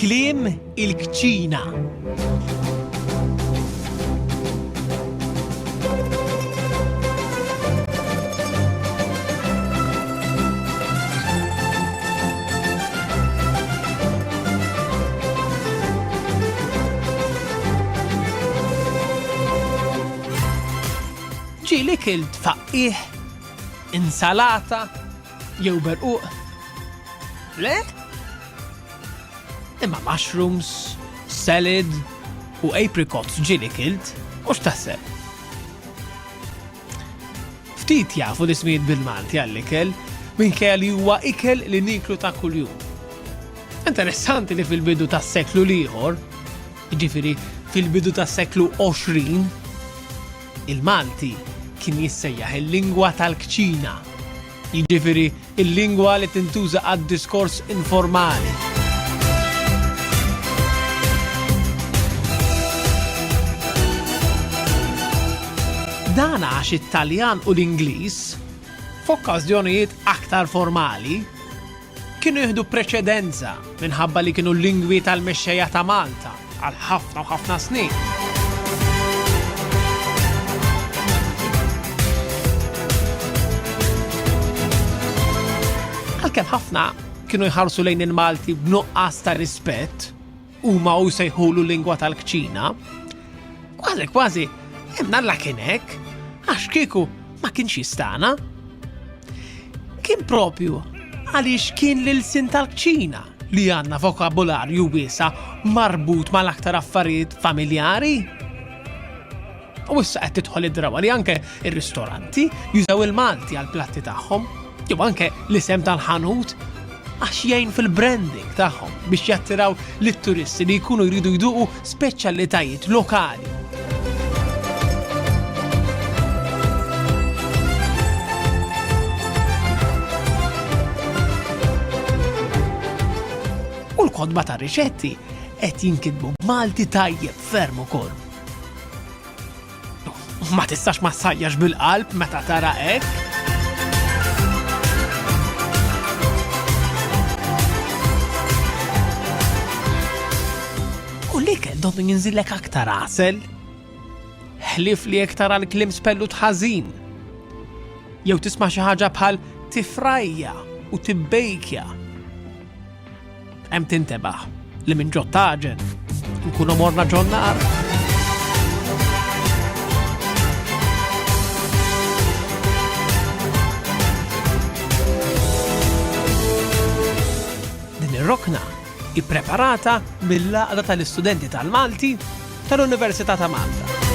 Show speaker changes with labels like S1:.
S1: Kliem il-kċina. Ġieli kilt faqqih, insalata, jew berquq. Le? Imma mushrooms, salad u apricots ġieli kilt, u x'taħseb? Ftit jafu l-ismijiet bil-Malti għall-ikel minkejja li huwa ikel li niklu ta' kuljum. Interessanti li fil-bidu tas-seklu ieħor, jiġifieri fil-bidu tas-seklu 20, il-Malti kien jissejjaħ il-lingwa tal-kċina, jiġifieri il-lingwa li tintuża għad-diskors informali. Dan għax it-Taljan u l-Ingliż, f'okkażjonijiet aktar formali, kienu jieħdu preċedenza minħabba li kienu l-lingwi tal-mexxejja ta' Malta għal ħafna u ħafna snin. Għalkemm ħafna kienu jħarsu lejn il-Malti b'nuqqas ta' rispett huma u jsejħulu lingwa tal-kċina, kważi hemm nalla kien hekk għax kieku ma kienx jistana. Kien propju għaliex kien l-ilsin tal-kċina li għandna vokabularju wiesa marbut mal-aktar affarijiet familjari. U issa qed tidħol id-drawa li anke ir-ristoranti jużaw il-Malti għall-platti tagħhom, jew anke l-isem tal-ħanut għax jgħin fil-branding tagħhom biex jattiraw lit-turisti li jkunu jridu jduqu speċjalitajiet lokali. U l-kodba ta' riċetti qed jinkitbu b'Malti tajjeb ferm ukoll. Ma tistax ma ssajjax bil-qalb meta tara hekk. U l-ikel donnu jinżillek aktar għasel. Ħlif li jekk tara l-kliem spellut ħażin. Jew tisma' xi ħaġa bħal tifrajja u tibbejkja. Hemm tintebaħ li minn ġo taġen nkunu morna ġo nar. Din ir-rokna ippreparata mill-laqda tal-istudenti tal-Malti tal-Università ta' Malta.